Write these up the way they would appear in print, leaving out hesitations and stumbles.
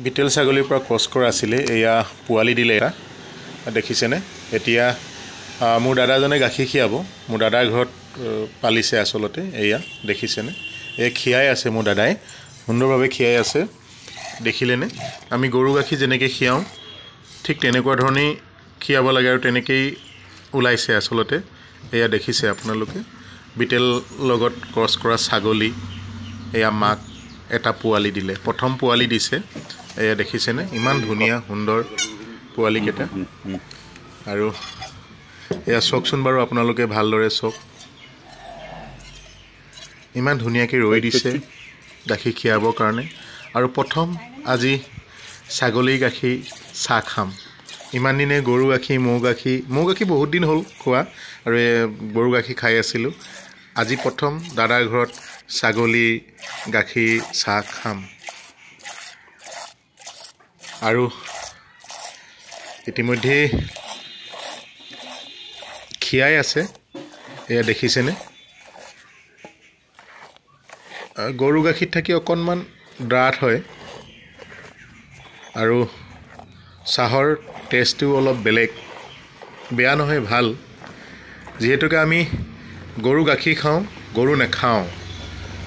বিটেল ছাগলীৰ পৰা ক্ৰছ কৰা আছিলে এয়া পোৱালি দিলে এটা দেখিছেনে এতিয়া মোৰ দাদাজনে গাখীৰ খিয়াব মোৰ দাদাৰ ঘৰত পালিছে আসলতে এয়া দেখিছেনে এই খিয়াই আছে মোৰ দাদাই সুন্দৰভাৱে খিয়াই আছে দেখিলেনে আমি গৰু গাখীৰ যেনেকৈ খিয়াও ঠিক তেনেকুৱা ধৰণেই খিয়াব লাগে আৰু তেনেকেই ওলাইছে আসলতে এয়া দেখিছে আপোনালোকে বিটেল লগত ক্ৰছ কৰা ছাগলী এয়া মাক এটা পোৱালি দিলে প্ৰথম পোৱালি দিছে এয়া দেখিছেনে ইমান ধুনীয়া সুন্দৰ পোৱালি কেটা আৰু এয়া চকচোন বাৰু আপোনালোকে ভালদৰে চক ইমান ধুনীয়াকৈ ৰৈ দিছে গাখীৰ খিয়াবৰ কাৰণে আৰু প্ৰথম আজি ছাগলীৰ গাখীৰ চাহ খাম ইমান দিনে গৰু গাখীৰ মৌ গাখীৰ বহুত দিন হ'ল খোৱা আৰু গৰু গাখীৰ খাই আছিলোঁ আজি প্ৰথম দাদাৰ ঘৰত ছাগলী গাখীৰ চাহ খাম আৰু ইতিমধ্যে খিয়াই আছে এয়া দেখিছেনে গৰু গাখীৰ থাকি অকণমান ডাঠ হয় আৰু চাহৰ টেষ্টটো অলপ বেলেগ বেয়া নহয় ভাল যিহেতুকে আমি গৰু গাখীৰ খাওঁ গৰু নাখাওঁ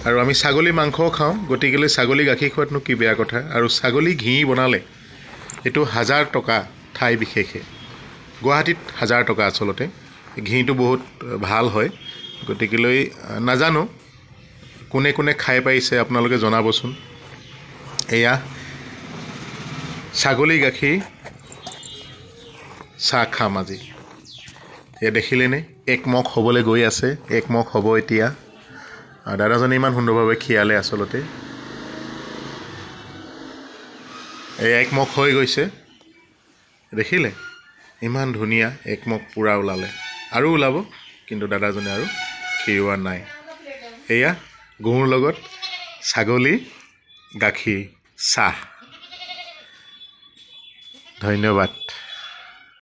আৰু আমি ছাগলী মাংসও খাওঁ গতিকেলৈ ছাগলী গাখীৰ খোৱাতনো কি বেয়া কথা আৰু ছাগলী ঘি বনালে এইটো 1000 টকা ঠাই বিশেষে গুৱাহাটীত 1000 টকা আসলতে ঘিটো বহুত ভাল হয় গতিকেলৈ নাজানো কোনে কোনে খাই পাইছে আপোনালোকে জনাবচোন এয়া ছাগলী গাখীৰ চাহ খাম আজি এয়া দেখিলেনে একমক হ'বলৈ গৈ আছে একমক হ'ব এতিয়া দাদাজনে ইমান সুন্দৰভাৱে খিয়ালে আসলতে এই একমক হৈ গৈছে দেখিলে ইমান ধুনীয়া একমক পুৰা ওলালে আৰু ওলাব কিন্তু দাদাজনে আৰু খিৰোৱা নাই এয়া গুৰ লগত ছাগলী গাখীৰ চাহ ধন্যবাদ।